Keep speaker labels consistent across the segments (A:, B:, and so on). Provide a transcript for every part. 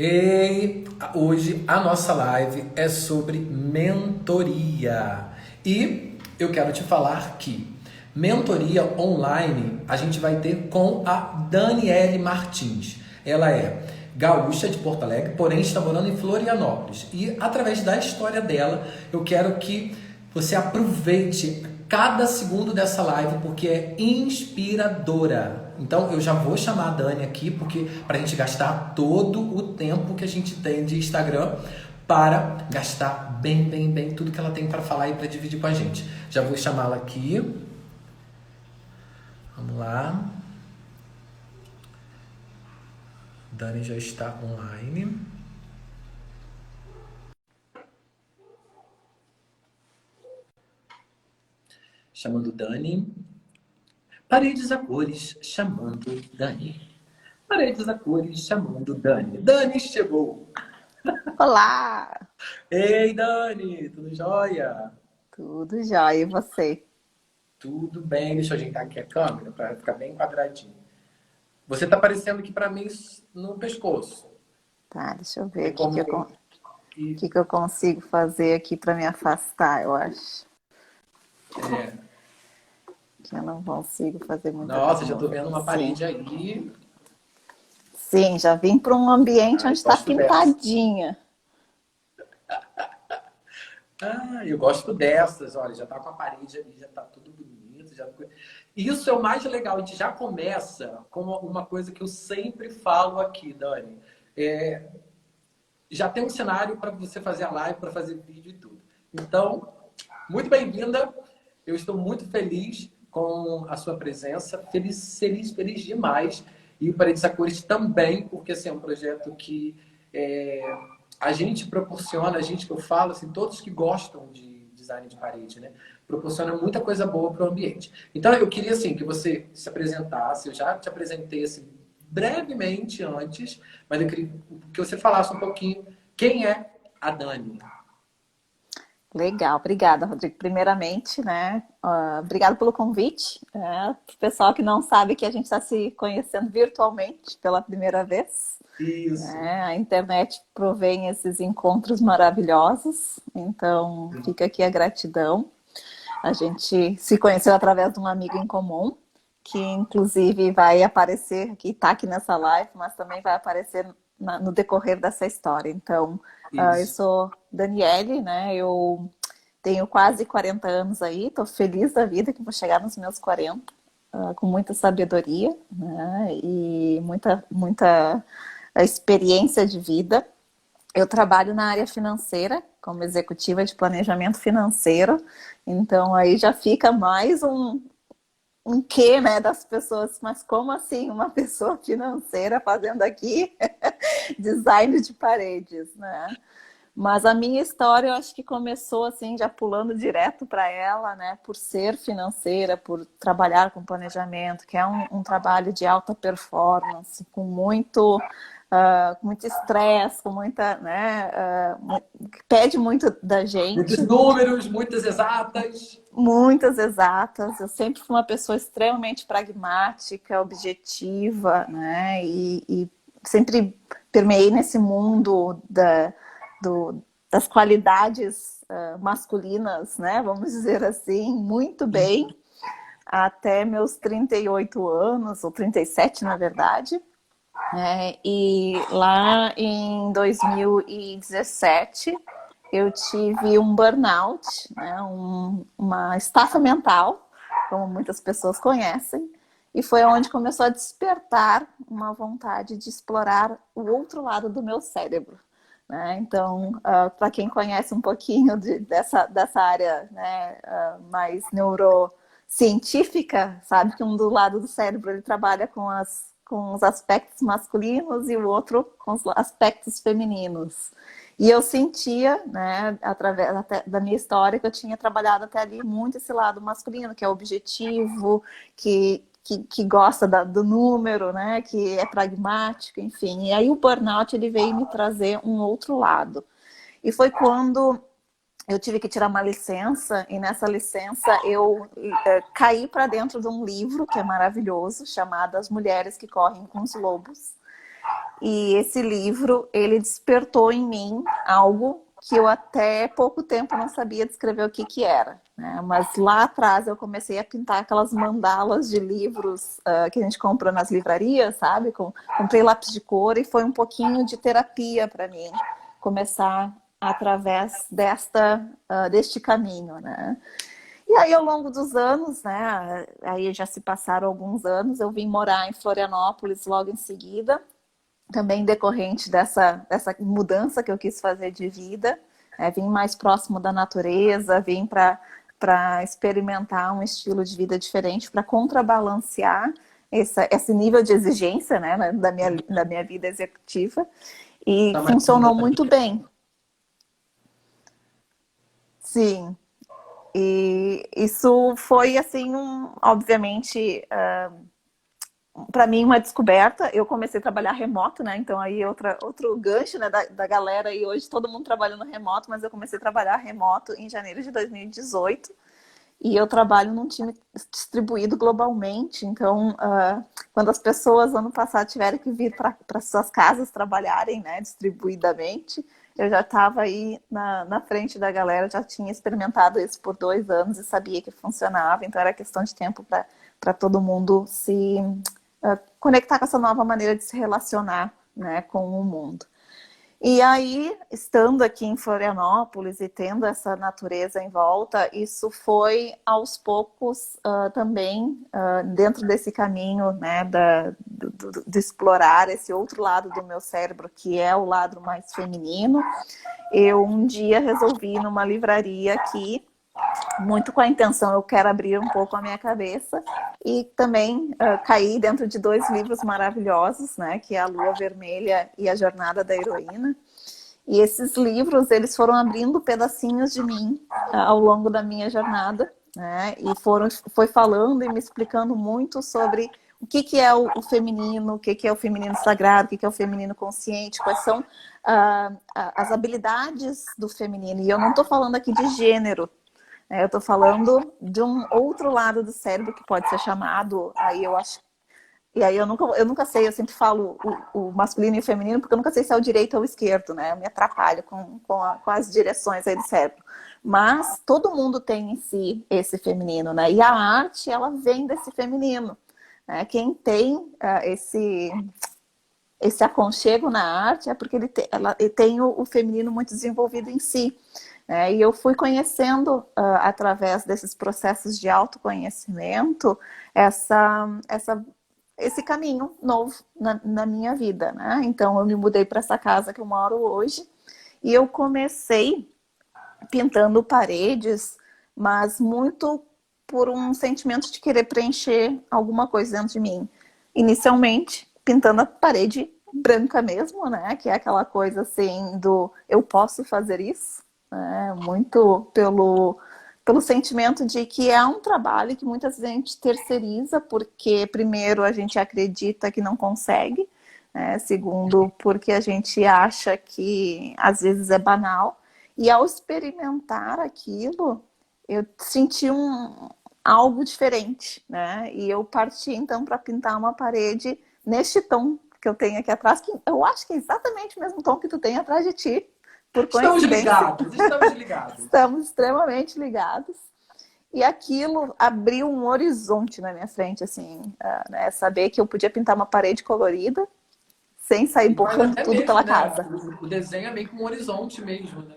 A: E hoje a nossa live é sobre mentoria. E eu quero te falar que mentoria online a gente vai ter com a Daniele Martins. Ela é gaúcha de Porto Alegre, porém está morando em Florianópolis. E através da história dela, eu quero que você aproveite cada segundo dessa live porque é inspiradora. Então eu já vou chamar a Dani aqui porque para a gente gastar todo o tempo que a gente tem de Instagram para gastar bem tudo que ela tem para falar e para dividir com a gente. Já vou chamá-la aqui. Vamos lá. Dani já está online. Chamando Dani. Paredes a cores, chamando Dani. Paredes a cores, chamando Dani. Dani chegou!
B: Olá!
A: Ei, Dani! Tudo jóia?
B: Tudo jóia, e você?
A: Tudo bem. Deixa eu ajeitar aqui a câmera para ficar bem quadradinho. Você tá aparecendo aqui para mim no pescoço.
B: Tá, deixa eu ver
A: Tem
B: aqui
A: como...
B: o que eu consigo fazer aqui para me afastar, eu acho.
A: É...
B: Que eu não consigo fazer muita
A: Nossa, já
B: coisa.
A: tô vendo uma parede aí.
B: Sim, já vim para um ambiente
A: Ai,
B: onde está
A: gosto dessa.
B: pintadinha.
A: Ah, eu gosto dessas. Olha, já tá com a parede ali, já tá tudo bonito. Já... Isso é o mais legal. A gente já começa com uma coisa que eu sempre falo aqui, Dani. Já tem um cenário para você fazer a live, para fazer vídeo e tudo. Então, muito bem-vinda. Eu estou muito feliz com a sua presença. Feliz demais. E o Paredes a Cores também, porque assim, é um projeto que a gente proporciona, a gente que eu falo, assim, todos que gostam de design de parede, né? Proporciona muita coisa boa para o ambiente. Então, eu queria, assim, que você se apresentasse. Eu já te apresentei, assim, brevemente antes, mas eu queria que você falasse um pouquinho quem é a Dani.
B: Legal, obrigada, Rodrigo. Primeiramente, né? Obrigado pelo convite. Para o pessoal que não sabe que a gente está se conhecendo virtualmente pela primeira vez.
A: Isso.
B: Né? A internet provém esses encontros maravilhosos, então fica aqui a gratidão. A gente se conheceu através de um amigo em comum, que inclusive vai aparecer, que está aqui nessa live, mas também vai aparecer no decorrer dessa história. Então, eu
A: Isso.
B: sou Daniele, né? Eu tenho quase 40 anos aí, estou feliz da vida que vou chegar nos meus 40, com muita sabedoria, né? E muita experiência de vida. Eu trabalho na área financeira, como executiva de planejamento financeiro, então aí já fica mais um quê, né, das pessoas, mas como assim uma pessoa financeira fazendo aqui design de paredes, né? Mas a minha história, eu acho que começou assim, já pulando direto para ela, né? Por ser financeira, por trabalhar com planejamento, que é um trabalho de alta performance, com muito estresse, com muita, né? Que pede muito da
A: Muitos
B: gente.
A: números, muitas exatas.
B: Muitas exatas. Eu sempre fui uma pessoa extremamente pragmática, objetiva, né? E sempre permeei nesse mundo das qualidades masculinas, né? Vamos dizer assim, muito bem, até meus 38 anos, ou 37 na verdade. E lá em 2017 eu tive um burnout, né, uma estafa mental, como muitas pessoas conhecem, e foi onde começou a despertar uma vontade de explorar o outro lado do meu cérebro. Né? Então, para quem conhece um pouquinho dessa área, né, mais neurocientífica, sabe que um do lado do cérebro ele trabalha com os aspectos masculinos e o outro com os aspectos femininos. E eu sentia, né, através da minha história, que eu tinha trabalhado até ali muito esse lado masculino, que é objetivo, que gosta do número, né, que é pragmático, enfim. E aí o burnout ele veio me trazer um outro lado. E foi quando eu tive que tirar uma licença, e nessa licença eu caí para dentro de um livro que é maravilhoso, chamado As Mulheres que Correm com os Lobos. E esse livro, ele despertou em mim algo que eu até pouco tempo não sabia descrever o que que era, né? Mas lá atrás eu comecei a pintar aquelas mandalas de livros que a gente compra nas livrarias, sabe? Comprei lápis de cor e foi um pouquinho de terapia para mim começar através deste caminho, né? E aí, ao longo dos anos, né? Aí já se passaram alguns anos, eu vim morar em Florianópolis logo em seguida, também decorrente dessa mudança que eu quis fazer de vida, vim mais próximo da natureza, vim para experimentar um estilo de vida diferente, para contrabalancear esse nível de exigência, né, da minha vida executiva, e
A: Tá mais
B: funcionou muito
A: moderno.
B: bem. Sim, e isso foi assim, obviamente, para mim uma descoberta. Eu comecei a trabalhar remoto, né? Então aí outro gancho, né, da galera, e hoje todo mundo trabalhando remoto, mas eu comecei a trabalhar remoto em janeiro de 2018 e eu trabalho num time distribuído globalmente. Então, quando as pessoas ano passado tiveram que vir para suas casas trabalharem, né, distribuidamente, eu já estava aí na frente da galera, já tinha experimentado isso por 2 anos e sabia que funcionava. Então era questão de tempo para todo mundo se conectar com essa nova maneira de se relacionar, né, com o mundo. E aí, estando aqui em Florianópolis e tendo essa natureza em volta, isso foi aos poucos também dentro desse caminho, né, de explorar esse outro lado do meu cérebro, que é o lado mais feminino. Eu um dia resolvi ir numa livraria aqui, muito com a intenção, eu quero abrir um pouco a minha cabeça, e também caí dentro de 2 livros maravilhosos, né, que é A Lua Vermelha e A Jornada da Heroína. E esses livros, eles foram abrindo pedacinhos de mim ao longo da minha jornada, né, e foi falando e me explicando muito sobre o que é o feminino, o que é o feminino sagrado, o que é o feminino consciente, quais são as habilidades do feminino. E eu não estou falando aqui de gênero, eu estou falando de um outro lado do cérebro que pode ser chamado, aí eu acho. E aí eu nunca sei, eu sempre falo o masculino e o feminino, porque eu nunca sei se é o direito ou o esquerdo, né? Eu me atrapalho com as direções aí do cérebro. Mas todo mundo tem em si esse feminino, né? E a arte, ela vem desse feminino, né? Quem tem esse aconchego na arte é porque ela tem o feminino muito desenvolvido em si. E eu fui conhecendo, através desses processos de autoconhecimento, esse caminho novo na minha vida, né? Então, eu me mudei para essa casa que eu moro hoje e eu comecei pintando paredes, mas muito por um sentimento de querer preencher alguma coisa dentro de mim. Inicialmente, pintando a parede branca mesmo, né? Que é aquela coisa assim do eu posso fazer isso, né? Muito pelo sentimento de que é um trabalho que muitas vezes a gente terceiriza, porque primeiro a gente acredita que não consegue, né? Segundo, porque a gente acha que às vezes é banal. E ao experimentar aquilo, eu senti algo diferente, né? E eu parti então para pintar uma parede neste tom que eu tenho aqui atrás, que eu acho que é exatamente o mesmo tom que tu tem atrás de ti, por
A: Estamos
B: coincidência.
A: ligados, estamos ligados.
B: Estamos extremamente ligados. E aquilo abriu um horizonte na minha frente, assim, né? Saber que eu podia pintar uma parede colorida sem sair
A: Mas
B: borrando
A: até
B: tudo
A: mesmo,
B: pela
A: né?
B: casa.
A: O desenho é meio que um horizonte mesmo, né?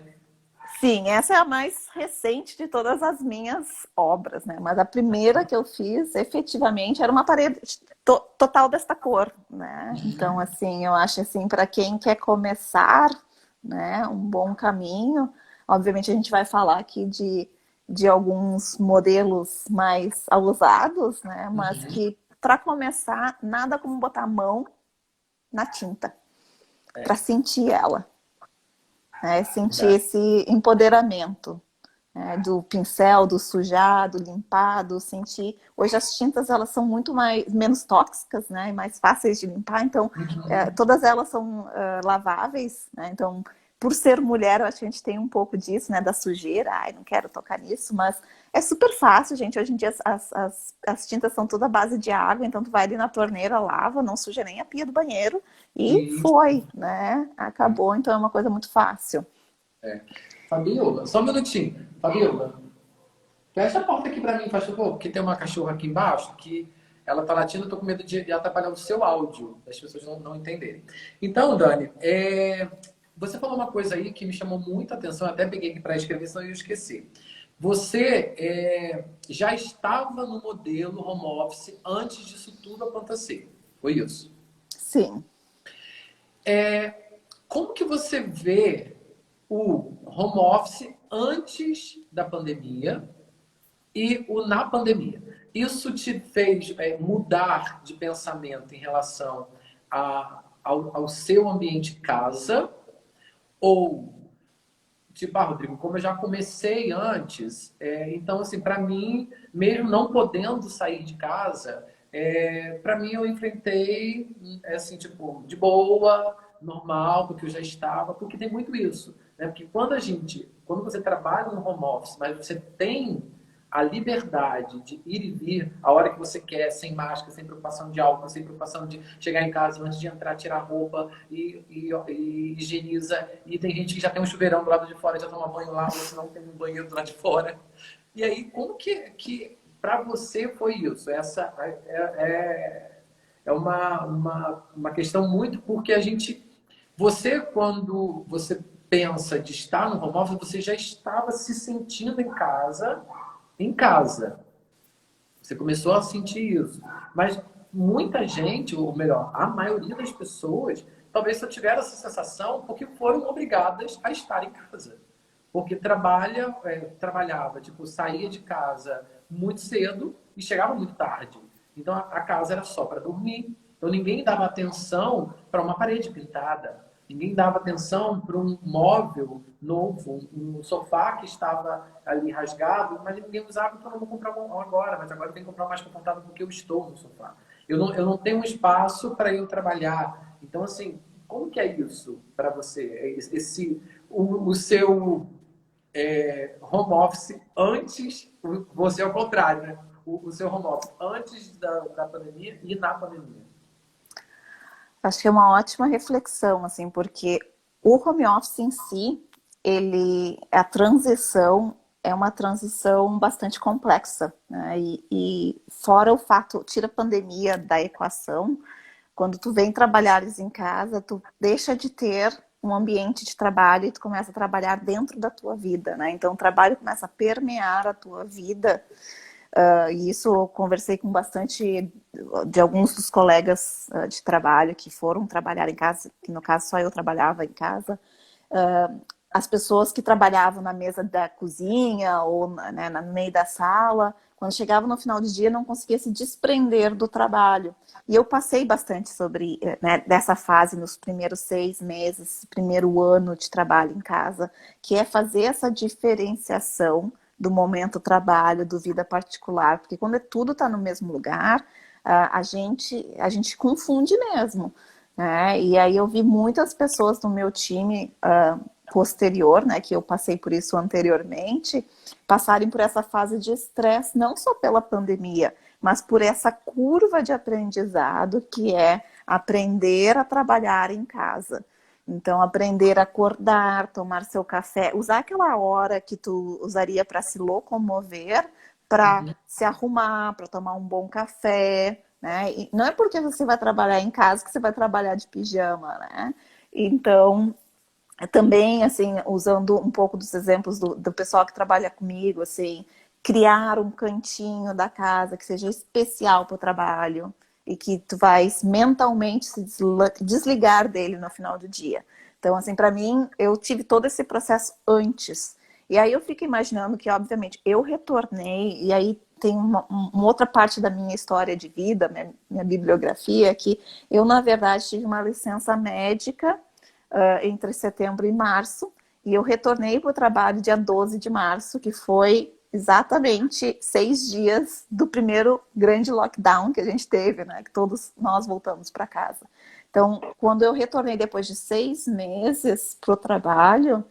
B: Sim, essa é a mais recente de todas as minhas obras, né? Mas a primeira que eu fiz, efetivamente, era uma parede total desta cor, né? Então, assim, eu acho assim, para quem quer começar, né, um bom caminho, obviamente a gente vai falar aqui de alguns modelos mais ousados, né? Mas que, para começar, nada como botar a mão na tinta, para sentir ela. Sentir
A: Verdade.
B: esse empoderamento, né, do pincel, do sujar, do limpar, do sentir. Hoje as tintas elas são muito menos tóxicas, né, e mais fáceis de limpar, então todas elas são laváveis, né, então por ser mulher, eu acho que a gente tem um pouco disso, né? Da sujeira. Ai, não quero tocar nisso, mas é super fácil, gente. Hoje em dia as tintas são toda à base de água, então tu vai ali na torneira, lava, não suja nem a pia do banheiro e
A: E,
B: foi, né? Acabou, então é uma coisa muito fácil.
A: Fabiola, só um minutinho. Fabiola, fecha a porta aqui pra mim, faz favor, porque tem uma cachorra aqui embaixo que ela tá latindo, eu tô com medo de atrapalhar o seu áudio, das pessoas não entenderem. Então, Dani, você falou uma coisa aí que me chamou muita atenção, eu até peguei aqui para escrever, senão eu ia esquecer. Você já estava no modelo home office antes disso tudo acontecer, foi isso?
B: Sim.
A: Como que você vê o home office antes da pandemia e o na pandemia? Isso te fez mudar de pensamento em relação ao seu ambiente casa? Ou, tipo, Rodrigo, como eu já comecei antes, então, assim, para mim, mesmo não podendo sair de casa, para mim eu enfrentei, assim, tipo, de boa, normal, porque eu já estava, porque tem muito isso, né? Porque quando você trabalha no home office, mas você tem a liberdade de ir e vir a hora que você quer, sem máscara, sem preocupação de álcool, sem preocupação de chegar em casa antes de entrar, tirar a roupa e higieniza. E tem gente que já tem um chuveirão do lado de fora, já toma banho lá, ou se não tem um banheiro do lado de fora. E aí, como que para você foi isso? Essa é uma questão muito porque quando você pensa de estar no home office, você já estava se sentindo em casa. Você começou a sentir isso. Mas muita gente, ou melhor, a maioria das pessoas, talvez só tiveram essa sensação porque foram obrigadas a estar em casa. Porque trabalhava, tipo, saía de casa muito cedo e chegava muito tarde. Então a casa era só para dormir. Então ninguém dava atenção para uma parede pintada. Ninguém dava atenção para um móvel novo, um sofá que estava ali rasgado, mas ninguém usava, então eu não vou comprar um agora, mas agora eu tenho que comprar mais confortável porque eu estou no sofá. Eu não tenho um espaço para eu trabalhar. Então, assim, como que é isso para você? O seu home office antes, você ao contrário, né? O seu home office antes da pandemia e na pandemia.
B: Acho que é uma ótima reflexão, assim, porque o home office em si, a transição é uma transição bastante complexa, né? E fora o fato, tira a pandemia da equação, quando tu vem trabalhares em casa, tu deixa de ter um ambiente de trabalho e tu começa a trabalhar dentro da tua vida, né? Então o trabalho começa a permear a tua vida. E isso eu conversei com bastante de alguns dos colegas de trabalho que foram trabalhar em casa, que no caso só eu trabalhava em casa. As pessoas que trabalhavam na mesa da cozinha ou né, no meio da sala, quando chegavam no final do dia não conseguia se desprender do trabalho. E eu passei bastante sobre né, dessa fase nos primeiros 6 meses, primeiro ano de trabalho em casa, que é fazer essa diferenciação do momento trabalho, do vida particular, porque quando tudo está no mesmo lugar, a gente confunde mesmo, né? E aí eu vi muitas pessoas no meu time posterior, né, que eu passei por isso anteriormente, passarem por essa fase de estresse, não só pela pandemia, mas por essa curva de aprendizado que é aprender a trabalhar em casa. Então, aprender a acordar, tomar seu café, usar aquela hora que tu usaria para se locomover, para se arrumar, para tomar um bom café, né? E não é porque você vai trabalhar em casa que você vai trabalhar de pijama, né? Então, também, assim, usando um pouco dos exemplos do pessoal que trabalha comigo, assim, criar um cantinho da casa que seja especial para o trabalho e que tu vais mentalmente se desligar dele no final do dia. Então, assim, para mim, eu tive todo esse processo antes. E aí eu fico imaginando que, obviamente, eu retornei, e aí tem uma outra parte da minha história de vida, minha bibliografia, que eu, na verdade, tive uma licença médica entre setembro e março, e eu retornei para o trabalho dia 12 de março, que foi exatamente 6 dias do primeiro grande lockdown que a gente teve, né? Que todos nós voltamos para casa. Então, quando eu retornei depois de 6 meses para o trabalho,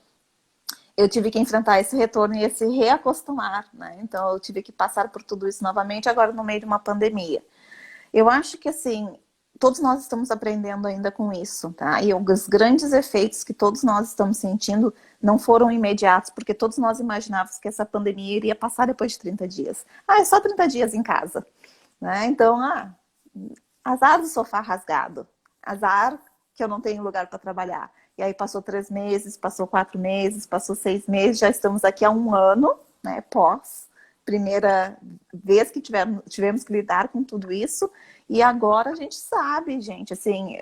B: eu tive que enfrentar esse retorno e esse reacostumar, né? Então, eu tive que passar por tudo isso novamente, agora no meio de uma pandemia. Eu acho que, assim, todos nós estamos aprendendo ainda com isso, tá? E os grandes efeitos que todos nós estamos sentindo não foram imediatos, porque todos nós imaginávamos que essa pandemia iria passar depois de 30 dias. Ah, é só 30 dias em casa, né? Então, azar do sofá rasgado, azar que eu não tenho lugar para trabalhar. E aí passou 3 meses, passou 4 meses, passou 6 meses, já estamos aqui há um ano, né, pós primeira vez que tivemos que lidar com tudo isso, e agora a gente sabe, gente, assim,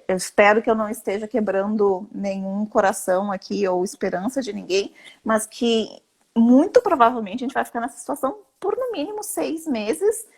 B: eu espero que eu não esteja quebrando nenhum coração aqui ou esperança de ninguém, mas que muito provavelmente a gente vai ficar nessa situação por no mínimo 6 meses,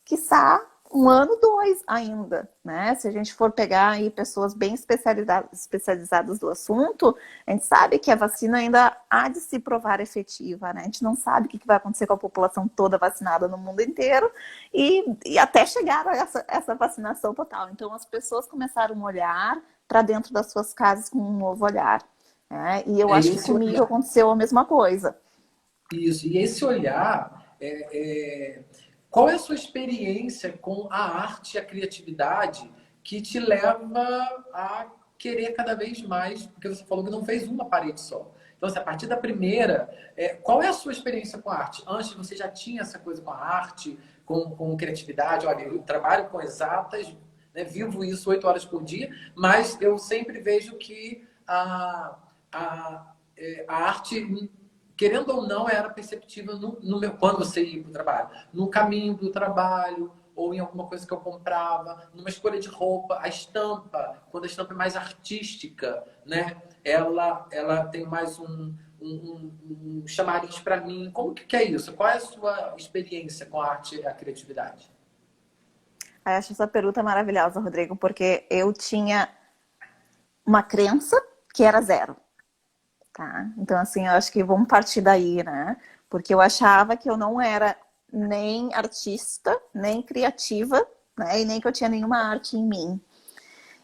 B: quiçá um ano, 2 ainda, né? Se a gente for pegar aí pessoas bem especializadas do assunto, a gente sabe que a vacina ainda há de se provar efetiva, né? A gente não sabe o que vai acontecer com a população toda vacinada no mundo inteiro e até chegar a essa vacinação total. Então, as pessoas começaram a olhar para dentro das suas casas com um novo olhar, né? E eu acho que comigo aconteceu a mesma coisa.
A: Isso, e esse olhar qual é a sua experiência com a arte e a criatividade que te leva a querer cada vez mais? Porque você falou que não fez uma parede só. Então, assim, a partir da primeira, qual é a sua experiência com a arte? Antes você já tinha essa coisa com a arte, com criatividade? Olha, eu trabalho com exatas, né, vivo isso 8 horas por dia, mas eu sempre vejo que a arte, querendo ou não, era perceptível quando você ia para o trabalho, no caminho do trabalho, ou em alguma coisa que eu comprava, numa escolha de roupa, a estampa, quando a estampa é mais artística, né? Ela tem mais um chamariz para mim. Como que é isso? Qual é a sua experiência com a arte e a criatividade?
B: Eu acho essa pergunta maravilhosa, Rodrigo, porque eu tinha uma crença que era zero. Tá? Então, assim, eu acho que vamos partir daí, né? Porque eu achava que eu não era nem artista, nem criativa, né? E nem que eu tinha nenhuma arte em mim.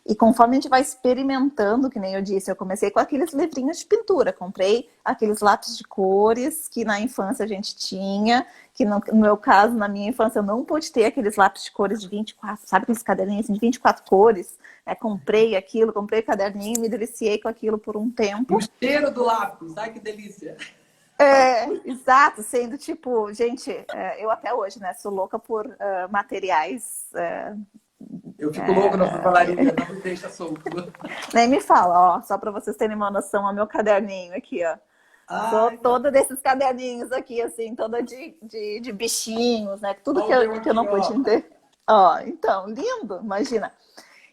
B: E conforme a gente vai experimentando, que nem eu disse, eu comecei com aqueles livrinhos de pintura, comprei aqueles lápis de cores que na infância a gente tinha, que no meu caso, na minha infância, eu não pude ter aqueles lápis de cores de 24, sabe aqueles caderninhos assim, de 24 cores? Comprei aquilo, comprei o caderninho, me deliciei com aquilo por um tempo.
A: O cheiro do lápis, ai que delícia!
B: Exato, sendo tipo, gente, eu até hoje, né, sou louca por materiais.
A: Eu fico louco na papelaria, não me deixa solto.
B: Nem me fala, ó, só para vocês terem uma noção, ó, meu caderninho aqui, ó. Sou toda desses caderninhos aqui, assim, toda de bichinhos, né? Tudo que eu não pude entender. Ó, então, lindo, imagina.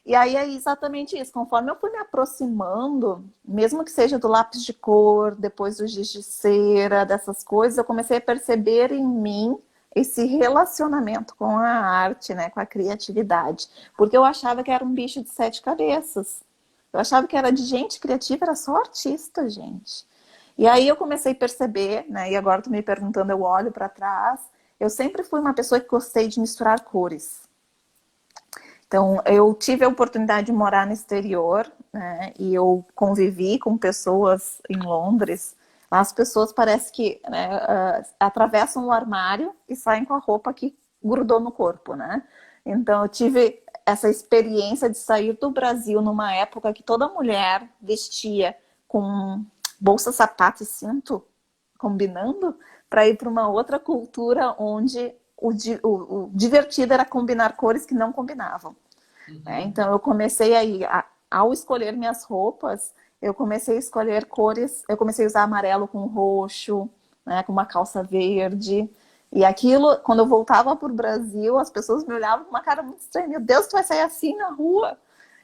B: E aí é exatamente isso. Conforme eu fui me aproximando, mesmo que seja do lápis de cor, depois do giz de cera, dessas coisas, eu comecei a perceber em mim esse relacionamento com a arte, né, com a criatividade. Porque eu achava que era um bicho de 7 cabeças. Eu achava que era de gente criativa, era só artista, gente. E aí eu comecei a perceber, né, e agora tu me perguntando, eu olho para trás, eu sempre fui uma pessoa que gostei de misturar cores. Então, eu tive a oportunidade de morar no exterior, né, e eu convivi com pessoas em Londres. As pessoas parecem que, né, atravessam o armário e saem com a roupa que grudou no corpo, né? Então, eu tive essa experiência de sair do Brasil numa época que toda mulher vestia com bolsa, sapato e cinto, combinando, para ir para uma outra cultura onde o divertido era combinar cores que não combinavam. Né? Então, eu comecei aí, ao escolher minhas roupas, eu comecei a escolher cores, eu comecei a usar amarelo com roxo, né, com uma calça verde. E aquilo, quando eu voltava para o Brasil, as pessoas me olhavam com uma cara muito estranha. Meu Deus, tu vai sair assim na rua?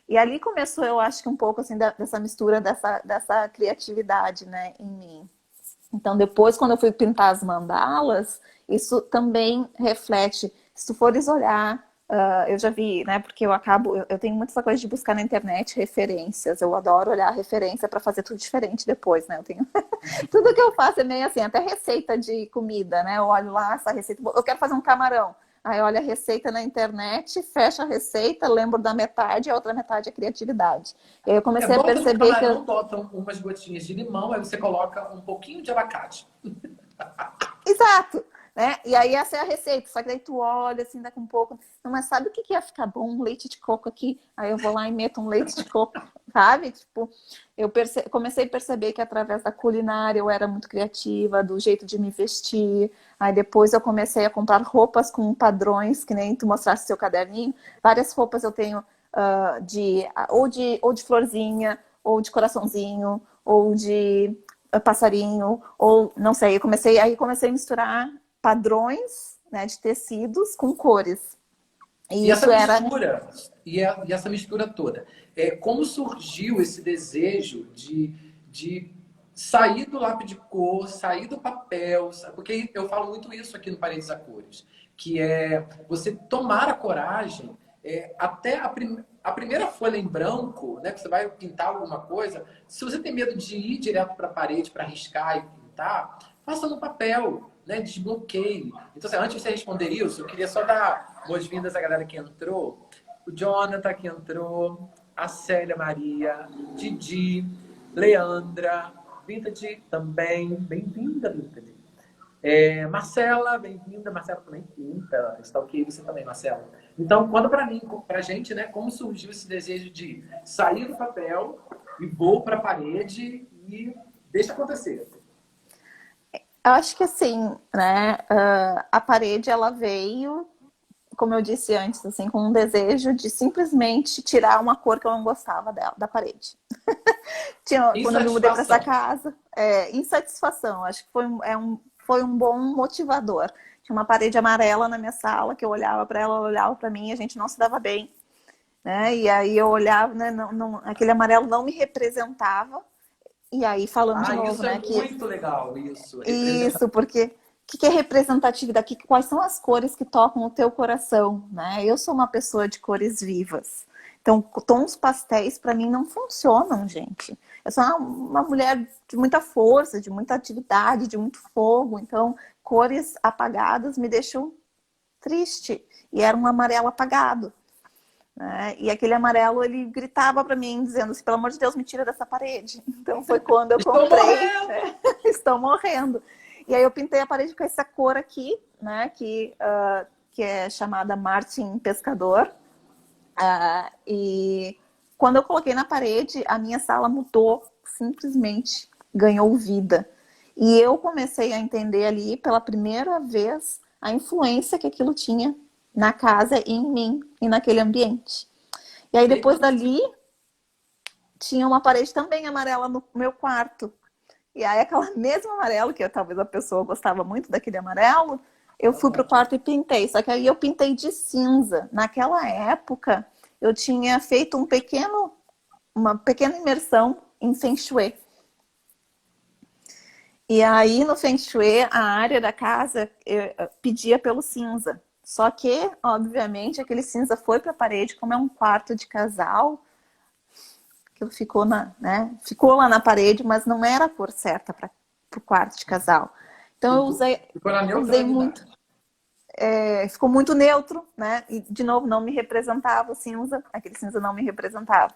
B: E ali começou, eu acho que um pouco assim, dessa mistura, dessa criatividade, né, em mim. Então, depois, quando eu fui pintar as mandalas, isso também reflete. Se tu fores olhar, eu já vi, né? Porque eu tenho muita coisa de buscar na internet referências. Eu adoro olhar a referência para fazer tudo diferente depois, né? Eu tenho tudo que eu faço é meio assim, até receita de comida, né? Eu olho lá essa receita, eu quero fazer um camarão. Aí olha a receita na internet, fecha a receita, lembro da metade, a outra metade é criatividade. E aí eu comecei a
A: Bota no
B: perceber que
A: camarão, bota umas gotinhas de limão, aí você coloca um pouquinho de abacate.
B: exato, né? E aí essa é a receita, só que daí tu olha assim, daqui um pouco, não, mas sabe o que que ia ficar bom? Um leite de coco aqui, aí eu vou lá e meto um leite de coco, sabe? Tipo, comecei a perceber que através da culinária eu era muito criativa, do jeito de me vestir, aí depois eu comecei a comprar roupas com padrões, que nem tu mostraste seu caderninho, várias roupas eu tenho ou de florzinha, ou de coraçãozinho, ou de passarinho, ou não sei, comecei a misturar padrões, né, de tecidos com cores.
A: E
B: E
A: essa
B: isso era.
A: mistura, e essa mistura toda, como surgiu esse desejo de sair do lápis de cor, sair do papel, sabe? Porque eu falo muito isso aqui no Paredes a Cores, que é você tomar a coragem, até a primeira folha em branco, né, que você vai pintar alguma coisa, se você tem medo de ir direto para a parede para riscar e pintar, faça no papel, né, desbloqueie. Então, assim, antes de você responder isso, eu queria só dar boas-vindas à galera que entrou. O Jonathan que entrou, a Célia Maria, Didi, Leandra, Vintage também. Bem-vinda, Vintage. Marcela, bem-vinda. Marcela também pinta. Está ok, você também, Marcela. Então, conta pra mim, pra gente, né, como surgiu esse desejo de sair do papel e vou pra parede e deixa acontecer.
B: Eu acho que assim, né? A parede ela veio, como eu disse antes, assim, com um desejo de simplesmente tirar uma cor que eu não gostava dela, da parede. Quando eu me mudei para essa
A: Insatisfação.
B: casa, insatisfação. Acho que foi um bom motivador. Tinha uma parede amarela na minha sala que eu olhava para ela olhava para mim, e a gente não se dava bem, né? E aí eu olhava, né? Aquele amarelo não me representava. E aí falando de
A: Ah,
B: novo,
A: isso é
B: né? Que
A: muito legal, isso. Representa.
B: isso, porque o que é representatividade? Quais são as cores que tocam o teu coração, né? Eu sou uma pessoa de cores vivas. Então, tons pastéis para mim não funcionam, gente. Eu sou uma mulher de muita força, de muita atividade, de muito fogo. Então, cores apagadas me deixam triste. E era um amarelo apagado, né? E aquele amarelo, ele gritava para mim, dizendo assim, pelo amor de Deus, me tira dessa parede. Então, foi quando eu
A: Estou
B: comprei,
A: morrendo!
B: né? Estou morrendo. E aí eu pintei a parede com essa cor aqui, né? Que é chamada Martin Pescador. E quando eu coloquei na parede, a minha sala mudou, simplesmente ganhou vida. E eu comecei a entender ali, pela primeira vez, a influência que aquilo tinha na casa e em mim e naquele ambiente. E aí
A: E aí,
B: depois
A: quando
B: dali, tinha uma parede também amarela no meu quarto. E aí aquela mesma amarelo, que talvez a pessoa gostava muito daquele amarelo, eu fui pro quarto e pintei. Só que aí eu pintei de cinza. Naquela época, eu tinha feito uma pequena imersão em Feng Shui. E aí no Feng Shui, a área da casa pedia pelo cinza. Só que, obviamente, aquele cinza foi para a parede, como é um quarto de casal, aquilo ficou lá na parede, mas não era a cor certa para o quarto de casal. Então
A: ficou na
B: eu usei muito,
A: neutralidade.
B: ficou muito neutro, né? E de novo não me representava o cinza, aquele cinza não me representava.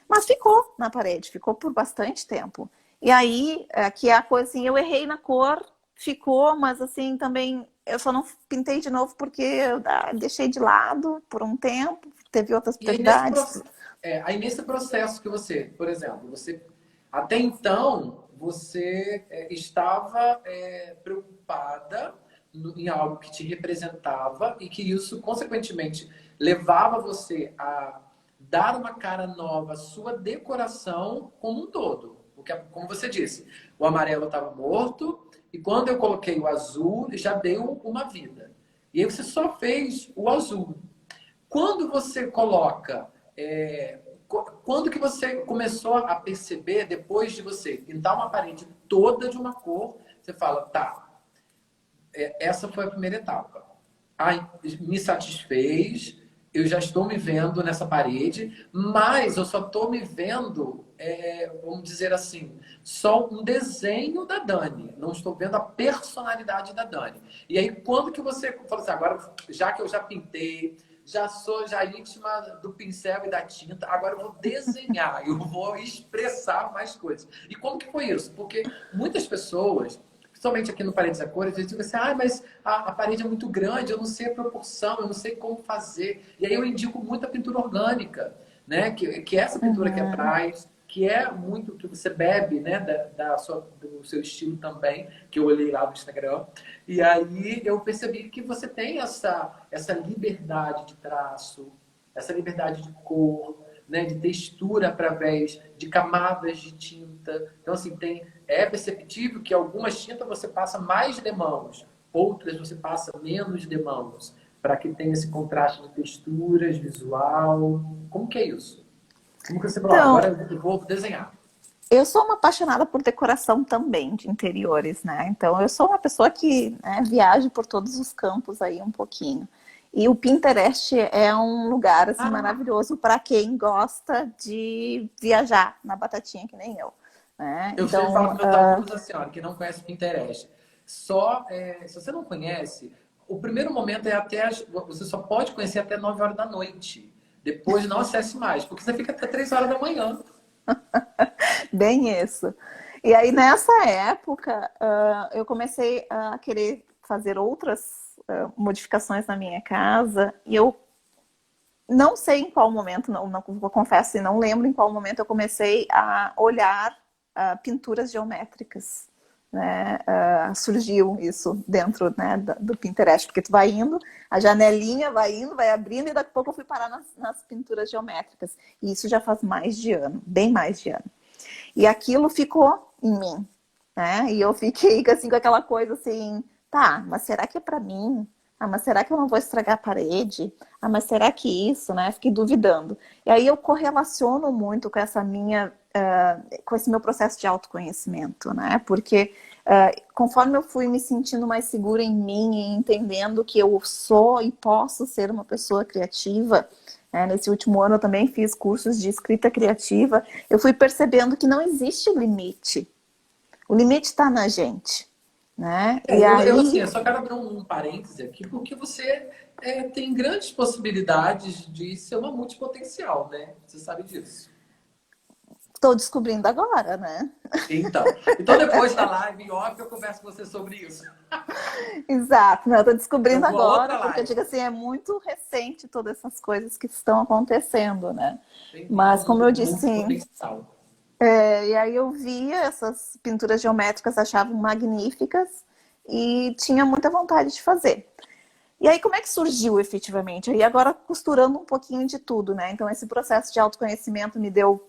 B: Mas ficou na parede, ficou por bastante tempo. E aí, que é a coisa assim, eu errei na cor, ficou, mas assim também eu só não pintei de novo porque eu deixei de lado por um tempo, teve outras
A: E aí nesse,
B: prioridades.
A: nesse processo que você, por exemplo, você até então você estava preocupada em algo que te representava e que isso, consequentemente, levava você a dar uma cara nova à sua decoração como um todo. Porque, como você disse, o amarelo estava morto e quando eu coloquei o azul, já deu uma vida. E aí você só fez o azul. Quando você coloca, quando que você começou a perceber, depois de você pintar uma parede toda de uma cor, você fala, tá, essa foi a primeira etapa. Ai, me satisfez, eu já estou me vendo nessa parede, mas eu só estou me vendo, vamos dizer assim, só um desenho da Dani. Não estou vendo a personalidade da Dani. E aí, quando que você fala assim, agora, já que eu já pintei, já sou já íntima do pincel e da tinta, agora eu vou desenhar, eu vou expressar mais coisas. E como que foi isso? Porque muitas pessoas, principalmente aqui no Paredes a Cores, eles dizem assim, mas a parede é muito grande, eu não sei a proporção, eu não sei como fazer. E aí eu indico muito a pintura orgânica, né? Que é essa pintura que é
B: Uhum.
A: traz, que é muito que você bebe, né? Do seu estilo também, que eu olhei lá no Instagram. E aí eu percebi que você tem essa liberdade de traço, essa liberdade de cor, né, de textura através de camadas de tinta. Então, assim, é perceptível que algumas tintas você passa mais demãos, outras você passa menos demãos, para que tenha esse contraste de texturas, visual. Como que é isso? Como que você falou, agora
B: Então,
A: eu vou desenhar?
B: eu sou uma apaixonada por decoração também de interiores, né? Então, eu sou uma pessoa que, né, viaja por todos os campos aí um pouquinho. E o Pinterest é um lugar assim
A: Ah,
B: maravilhoso para quem gosta de viajar na batatinha que nem eu, né?
A: eu sempre falo
B: Então,
A: para meus alunos assim, ó, que não conhece Pinterest. Se você não conhece, o primeiro momento é você só pode conhecer até 9 horas da noite. Depois não acesse mais, porque você fica até 3 horas da manhã.
B: bem isso. E aí, nessa época, eu comecei a querer fazer outras modificações na minha casa e eu não sei em qual momento, não confesso, não lembro em qual momento eu comecei a olhar pinturas geométricas. Né? Surgiu isso dentro, né, do Pinterest, porque tu vai indo, a janelinha vai indo, vai abrindo, e daqui a pouco eu fui parar nas pinturas geométricas. E isso já faz mais de ano, bem mais de ano. E aquilo ficou em mim, né? E eu fiquei assim com aquela coisa assim, tá, mas será que é para mim? Ah, mas será que eu não vou estragar a parede? Ah, mas será que isso, né? Fiquei duvidando. E aí eu correlaciono muito com essa minha, com esse meu processo de autoconhecimento, né? Porque conforme eu fui me sentindo mais segura em mim e entendendo que eu sou e posso ser uma pessoa criativa, nesse último ano eu também fiz cursos de escrita criativa, eu fui percebendo que não existe limite. O limite está na gente, né? E
A: Assim,
B: aí,
A: eu só quero abrir um parêntese aqui, porque você tem grandes possibilidades de ser uma multipotencial, né? Você sabe disso.
B: estou descobrindo agora, né?
A: Então depois da live off, eu converso com você sobre isso.
B: Exato, não, eu estou
A: Eu
B: descobrindo
A: vou a outra
B: agora, porque eu
A: live.
B: digo assim, é muito recente todas essas coisas que estão acontecendo, né?
A: Entendi.
B: Mas
A: Então,
B: como eu disse, sim,
A: multipotencial.
B: e aí eu via essas pinturas geométricas, achava magníficas e tinha muita vontade de fazer. E aí, como é que surgiu efetivamente? Aí agora costurando um pouquinho de tudo, né? Então, esse processo de autoconhecimento me deu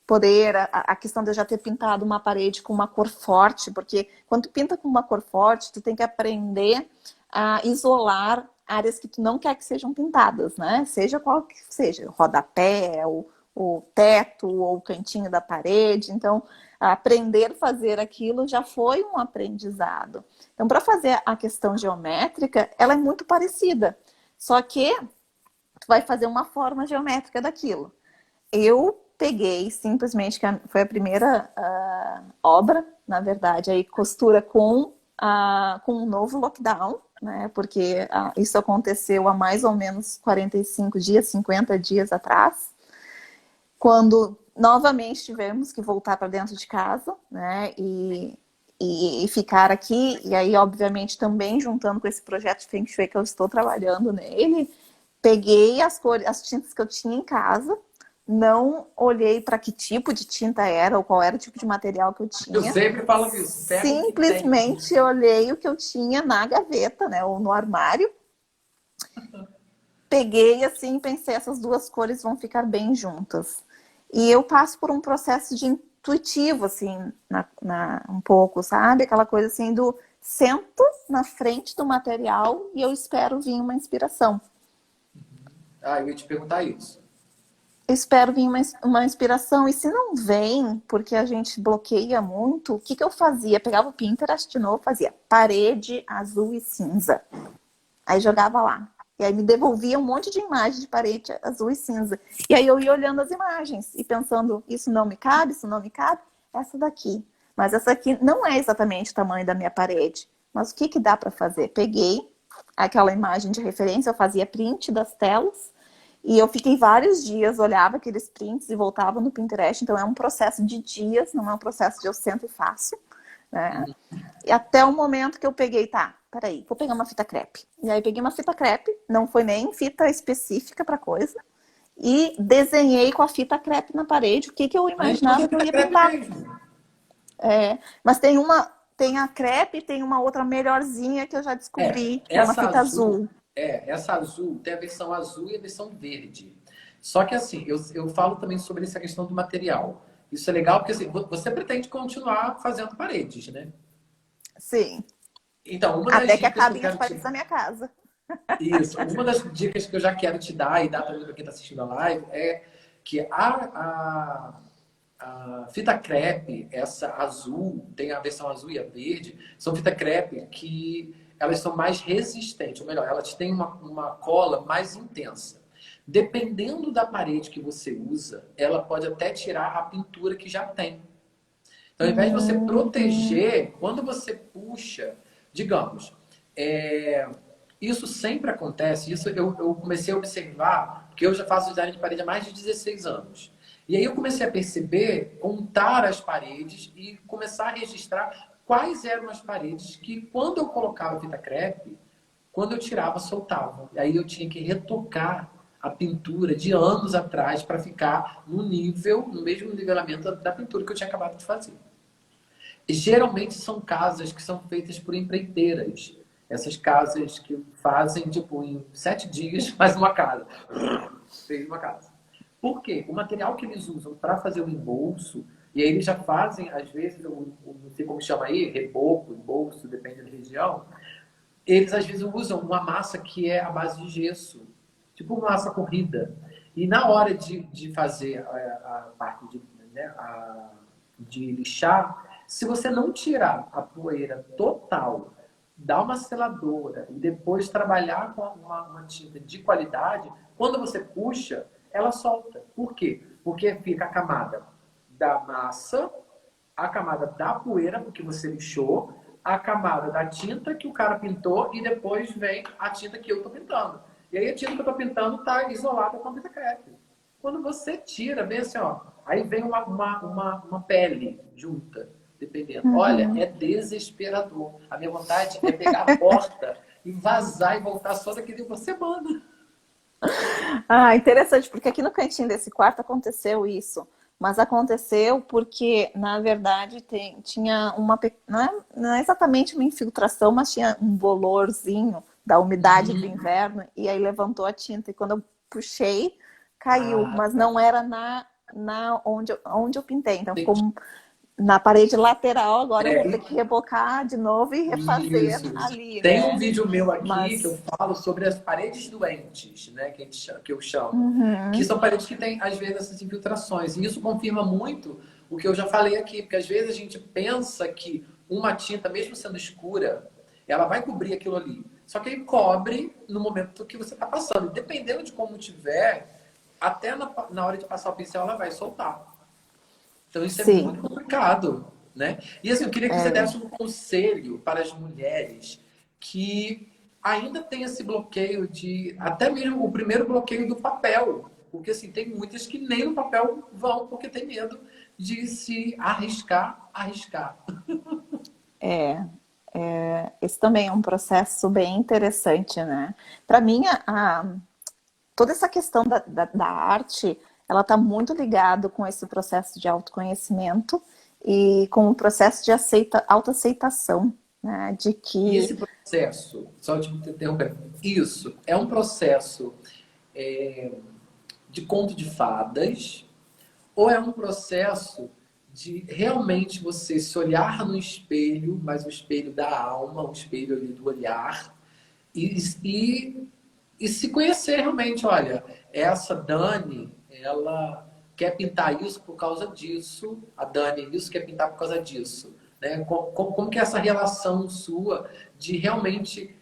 B: poder, a questão de eu já ter pintado uma parede com uma cor forte, porque quando tu pinta com uma cor forte, tu tem que aprender a isolar áreas que tu não quer que sejam pintadas, né? Seja qual que seja, o rodapé, o teto ou o cantinho da parede. Então, aprender a fazer aquilo já foi um aprendizado. Então, para fazer a questão geométrica, ela é muito parecida, só que tu vai fazer uma forma geométrica daquilo. Eu peguei simplesmente, que foi a primeira obra, na verdade, aí costura com um novo lockdown, né? Porque isso aconteceu há mais ou menos 45 dias, 50 dias atrás, quando novamente tivemos que voltar para dentro de casa, né? E ficar aqui, e aí, obviamente, também juntando com esse projeto de Feng Shui que eu estou trabalhando nele, peguei as cores, as tintas que eu tinha em casa, não olhei para que tipo de tinta era ou qual era o tipo de material que eu
A: Eu
B: tinha.
A: sempre falo isso. Pega o que tem.
B: Simplesmente olhei o que eu tinha na gaveta, né, ou no armário. Peguei assim e pensei, essas duas cores vão ficar bem juntas. E eu passo por um processo de intuitivo, assim, um pouco, sabe? Aquela coisa assim do sento na frente do material e eu espero vir uma inspiração.
A: Ah, eu ia te perguntar isso.
B: Espero vir uma inspiração. E se não vem, porque a gente bloqueia muito, o que, que eu fazia? Pegava o Pinterest de novo, fazia parede azul e cinza. Aí jogava lá. E aí me devolvia um monte de imagem de parede azul e cinza. E aí eu ia olhando as imagens e pensando, isso não me cabe, isso não me cabe, essa daqui. Mas essa aqui não é exatamente o tamanho da minha parede. Mas o que que dá para fazer? Peguei aquela imagem de referência, eu fazia print das telas, e eu fiquei vários dias, olhava aqueles prints e voltava no Pinterest. Então é um processo de dias, não é um processo de eu sento e faço, né? E até o momento que eu peguei, tá, peraí, vou pegar uma fita crepe. E aí peguei uma fita crepe, não foi nem fita específica para coisa, e desenhei com a fita crepe na parede o que que eu imaginava que eu ia pintar. Mas tem a crepe e tem uma outra melhorzinha que eu já descobri, que é uma fita azul.
A: Essa azul tem a versão azul e a versão verde. Só que assim, eu falo também sobre essa questão do material. Isso é legal porque assim, você pretende continuar fazendo paredes, né?
B: Sim.
A: Então, uma das
B: Até que
A: dicas que eu
B: acabem as
A: quero
B: paredes da minha casa.
A: Isso, uma das dicas que eu já quero te dar e dar também para quem está assistindo a live é que a fita crepe, essa azul, tem a versão azul e a verde, são fita crepe que elas são mais resistentes, ou melhor, elas têm uma cola mais intensa. Dependendo da parede que você usa, ela pode até tirar a pintura que já tem. Então, ao invés de você proteger, quando você puxa, digamos, isso sempre acontece, isso eu comecei a observar, porque eu já faço design de parede há mais de 16 anos. E aí eu comecei a perceber, contar as paredes e começar a registrar quais eram as paredes que, quando eu colocava fita crepe, quando eu tirava, soltava. E aí eu tinha que retocar a pintura de anos atrás para ficar no mesmo nivelamento da pintura que eu tinha acabado de fazer. Geralmente são casas que são feitas por empreiteiras. Essas casas que fazem, tipo, em 7 dias, faz uma casa. Fez uma casa. Por quê? O material que eles usam para fazer o embolso, e aí eles já fazem, às vezes, não sei como chama aí, reboco, embolso, depende da região, eles às vezes usam uma massa que é a base de gesso, tipo uma massa corrida. E na hora de fazer a parte de lixar, se você não tirar a poeira total, dar uma seladora e depois trabalhar com uma tinta de qualidade, quando você puxa, ela solta. Por quê? Porque fica a camada da massa, a camada da poeira, porque você lixou, a camada da tinta que o cara pintou e depois vem a tinta que eu estou pintando. E aí a tinta que eu estou pintando está isolada com a fita crepe. Quando você tira, vem assim, ó, aí vem uma pele junta, dependendo. Olha, é desesperador. A minha vontade é pegar a porta e vazar e voltar só daqui uma semana.
B: Ah, interessante, porque aqui no cantinho desse quarto aconteceu isso. Mas aconteceu porque, na verdade, tinha não é exatamente uma infiltração, mas tinha um bolorzinho da umidade do inverno, e aí levantou a tinta. E quando eu puxei, caiu, mas não era onde eu pintei. Então ficou na parede lateral, agora eu vou ter que rebocar de novo e refazer
A: Isso.
B: ali,
A: Tem
B: né?
A: um vídeo meu aqui que eu
B: Mas
A: falo sobre as paredes doentes, né? Que eu chamo. Que são paredes que têm, às vezes, essas infiltrações. E isso confirma muito o que eu já falei aqui, porque às vezes a gente pensa que uma tinta, mesmo sendo escura, ela vai cobrir aquilo ali. Só que ele cobre no momento que você está passando. E dependendo de como tiver, até na hora de passar o pincel, ela vai soltar. Então isso é
B: sim,
A: muito complicado, né? E assim, eu queria que você desse um conselho para as mulheres que ainda têm esse bloqueio de, até mesmo o primeiro bloqueio do papel. Porque assim, tem muitas que nem no papel vão porque tem medo de se arriscar.
B: esse também é um processo bem interessante, né? Para mim, toda essa questão da arte, ela está muito ligada com esse processo de autoconhecimento e com o processo de autoaceitação, né? De
A: E
B: que
A: esse processo, só te interromper, isso é um processo de conto de fadas, ou é um processo de realmente você se olhar no espelho, mas o espelho da alma, o espelho ali do olhar, e, e, e se conhecer realmente, olha, essa Dani, ela quer pintar isso por causa disso, a Dani isso quer pintar por causa disso. Né? Como que é essa relação sua de realmente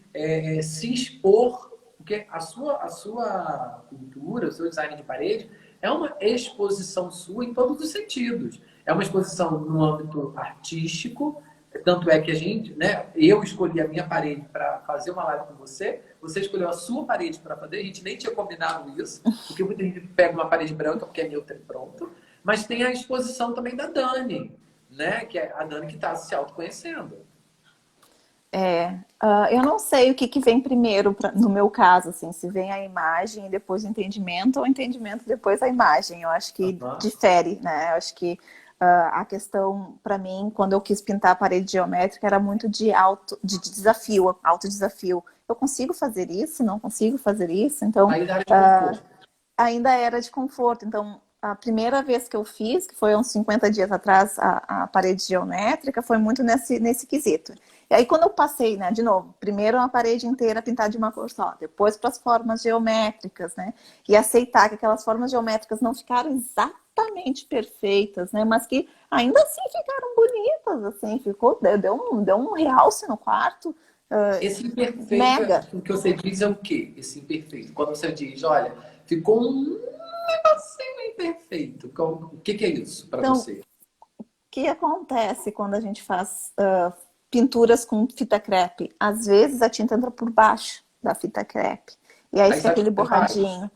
A: se expor porque a sua cultura, o seu design de parede é uma exposição sua em todos os sentidos. É uma exposição no âmbito artístico, tanto é que a gente, né, eu escolhi a minha parede para fazer uma live com você, você escolheu a sua parede para fazer, a gente nem tinha combinado isso, porque muita gente pega uma parede branca porque é neutra e pronto, mas tem a exposição também da Dani, né, que é a Dani que está se autoconhecendo.
B: Eu não sei o que vem primeiro no meu caso, assim, se vem a imagem e depois o entendimento, ou o entendimento e depois a imagem. Eu acho que
A: Uhum.
B: difere, né? Eu acho que a questão, para mim, quando eu quis pintar a parede geométrica, era muito de desafio, autodesafio. Eu consigo fazer isso? Não consigo fazer isso? Então,
A: Aí da área de conforto.
B: ainda era de conforto. Então, a primeira vez que eu fiz, que foi uns 50 dias atrás, a parede geométrica, foi muito nesse quesito. E aí, quando eu passei, né, de novo, primeiro uma parede inteira pintada de uma cor só, depois para as formas geométricas, né, e aceitar que aquelas formas geométricas não ficaram exatamente perfeitas, né, mas que ainda assim ficaram bonitas, assim, deu um realce no quarto,
A: Esse imperfeito,
B: mega.
A: o que você diz é o quê? Esse imperfeito. Quando você diz, olha, ficou um negocinho imperfeito. O que é isso para
B: Então,
A: você?
B: que acontece quando a gente faz pinturas com fita crepe? Às vezes a tinta entra por baixo da fita crepe. E aí
A: Aí
B: fica
A: sabe o
B: aquele
A: que você faz?
B: borradinho.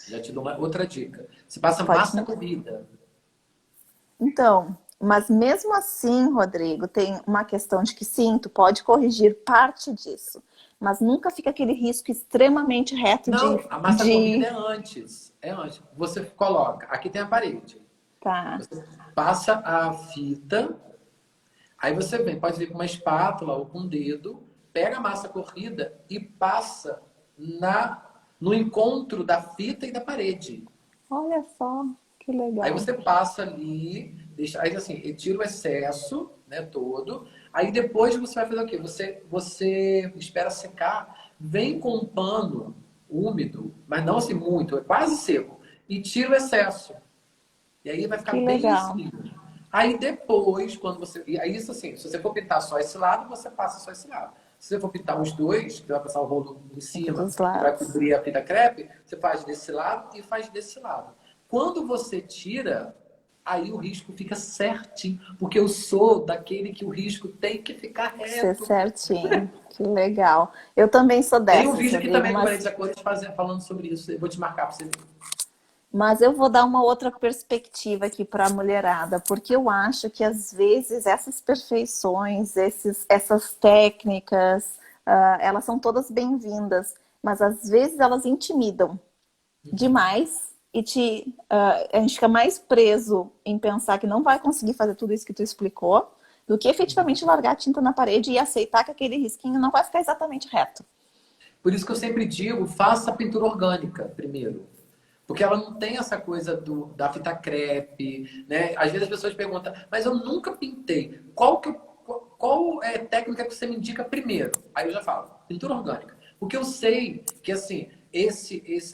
A: Já te dou uma outra dica. Você passa
B: Pode
A: massa
B: ser.
A: corrida.
B: Então, mas mesmo assim, Rodrigo, tem uma questão de que sim, tu pode corrigir parte disso. Mas nunca fica aquele risco extremamente reto de,
A: Não, a massa corrida
B: de...
A: é antes. É antes. Você coloca, aqui tem a parede.
B: Tá.
A: Você passa a fita, aí você vem, pode vir com uma espátula ou com um dedo, pega a massa corrida e passa no encontro da fita e da parede.
B: Olha só, que
A: Aí
B: legal.
A: você passa ali, deixa, aí assim, tira o excesso, né, todo. Aí depois você vai fazer o quê? Você espera secar, vem com um pano úmido, mas não assim muito, é quase seco, e tira o excesso. E aí vai ficar
B: Que
A: bem
B: legal.
A: lisinho. Aí depois, quando você. E aí, isso assim, se você for pintar só esse lado, você passa só esse lado. Se você for pintar os dois, você vai passar o rolo em
B: Aqui
A: cima
B: dos
A: e vai
B: lados.
A: cobrir a fita crepe, você faz desse lado e faz desse lado. Quando você tira, aí o risco fica certinho. Porque eu sou daquele que o risco tem que ficar
B: Ser
A: reto.
B: certinho. Que legal. Eu também sou
A: Tem um
B: dessas,
A: vídeo aqui
B: Rodrigo,
A: também do
B: mas
A: Paredes a Cores falando sobre isso. Eu vou te marcar para você ver.
B: eu vou dar uma outra perspectiva aqui para a mulherada, porque eu acho que às vezes essas perfeições, essas técnicas, elas são todas bem-vindas, mas às vezes elas intimidam demais e a gente fica mais preso em pensar que não vai conseguir fazer tudo isso que tu explicou, do que efetivamente largar a tinta na parede e aceitar que aquele risquinho não vai ficar exatamente reto.
A: Por isso que eu sempre digo, faça a pintura orgânica primeiro. Porque ela não tem essa coisa da fita crepe, né? Às vezes as pessoas perguntam, mas eu nunca pintei. Qual é a técnica que você me indica primeiro? Aí eu já falo, pintura orgânica. Porque eu sei que, assim,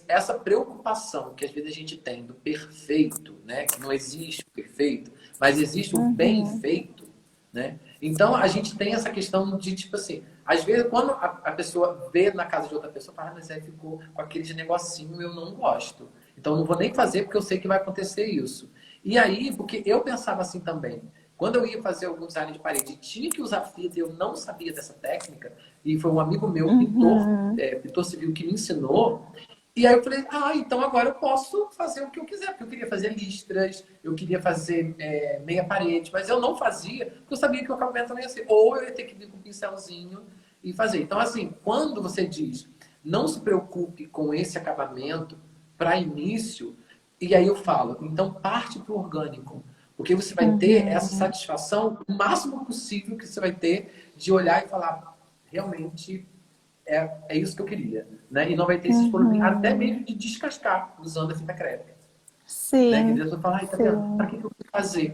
A: essa preocupação que às vezes a gente tem do perfeito, né? Que não existe o perfeito, mas existe o bem
B: Uhum,
A: feito, né? Então a gente tem essa questão de, tipo assim, às vezes quando a pessoa vê na casa de outra pessoa, fala, mas aí ficou com aquele negocinho, eu não gosto. Então não vou nem fazer porque eu sei que vai acontecer isso. E aí, porque eu pensava assim também, quando eu ia fazer algum design de parede, tinha que usar fita, eu não sabia dessa técnica, e foi um amigo meu, pintor,
B: uhum,
A: pintor civil, que me ensinou. E aí eu falei, então agora eu posso fazer o que eu quiser, porque eu queria fazer listras, eu queria fazer meia parede, mas eu não fazia, porque eu sabia que o acabamento não ia ser. Ou eu ia ter que vir com um pincelzinho e fazer. Então, assim, quando você diz, não se preocupe com esse acabamento para início, e aí eu falo, então parte para o orgânico. Porque você vai ter essa
B: uhum,
A: satisfação o máximo possível que você vai ter de olhar e falar, realmente é isso que eu queria. Né? E não vai ter esses problemas, até
B: uhum.
A: mesmo de descascar usando a fita crepe. Né? Que
B: Sim,
A: Deus vai falar, tá vendo? Para
B: sim.
A: que eu fui fazer?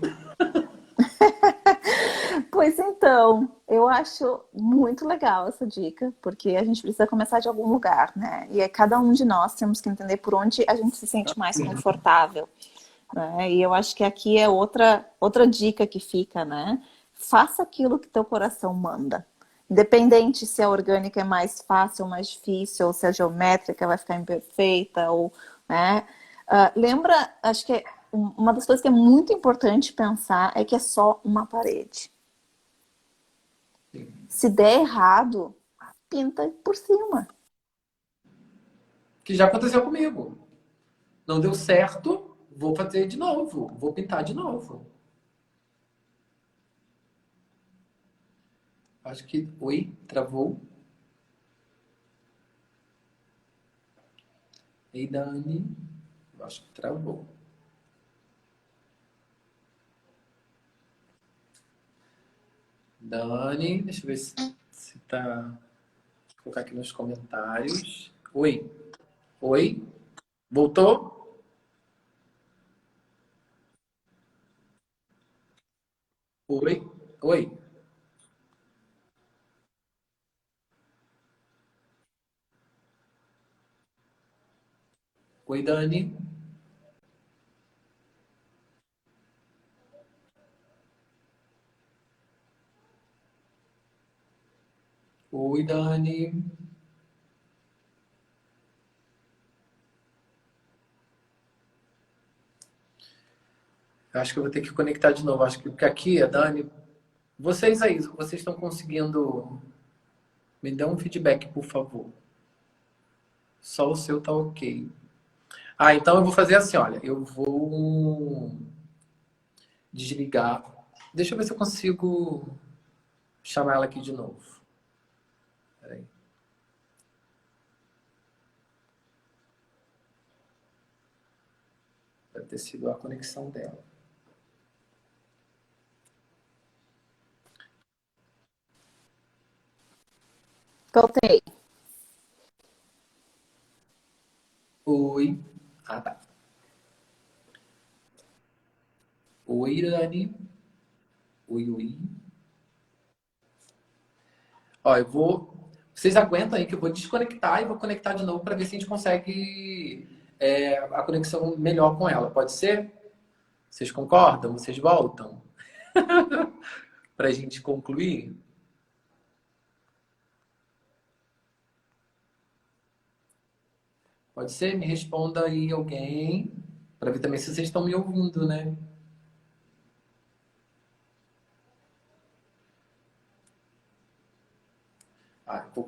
B: Pois então, eu acho muito legal essa dica, porque a gente precisa começar de algum lugar, né? E é cada um de nós temos que entender por onde a gente se sente mais
A: Sim.
B: confortável, né? E eu acho que aqui é outra dica que fica, né? Faça aquilo que teu coração manda. Independente se a orgânica é mais fácil ou mais difícil, ou se a geométrica vai ficar imperfeita, ou, né? Lembra, acho que uma das coisas que é muito importante pensar é que é só uma parede.
A: Sim.
B: Se der errado, pinta por cima.
A: Que já aconteceu comigo. Não deu certo, vou fazer de novo, vou pintar de novo. Acho que. Oi, travou. Ei, Dani. Acho que travou. Dani, deixa eu ver se tá. Vou colocar aqui nos comentários. Oi. Oi. Voltou? Oi. Oi. Oi, Dani. Oi, Dani. Eu acho que eu vou ter que conectar de novo. Acho que porque aqui, a Dani. Vocês aí, vocês estão conseguindo. Me dê um feedback, por favor. Só o seu tá ok. Ah, então eu vou fazer assim, olha. Eu vou desligar. Deixa eu ver se eu consigo chamar ela aqui de novo. Peraí. Deve ter sido a conexão dela.
B: Voltei.
A: Oi. Ah, tá. Oi, Dani. Oi, oi. Ó, eu vou. Vocês aguentam aí que eu vou desconectar e vou conectar de novo para ver se a gente consegue a conexão melhor com ela. Pode ser? Vocês concordam? Vocês voltam? Para a gente concluir? Pode ser? Me responda aí alguém. Para ver também se vocês estão me ouvindo, né? Ah, vou